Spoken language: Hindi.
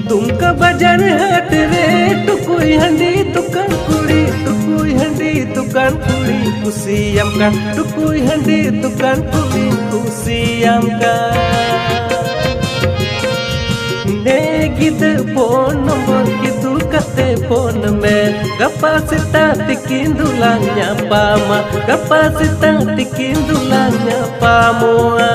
तुमका बाजार हाट रे टुकुई हंडी दुकान कुड़ी कुसियाम का टुकुई हंडी दुकान कुड़ी कुसियाम का ने गिद फोन नंबर किदु कते फोन में गप्पा सिता तिकिन दुलांया पामा गप्पा सिता तिकिन दुलांया पामुआ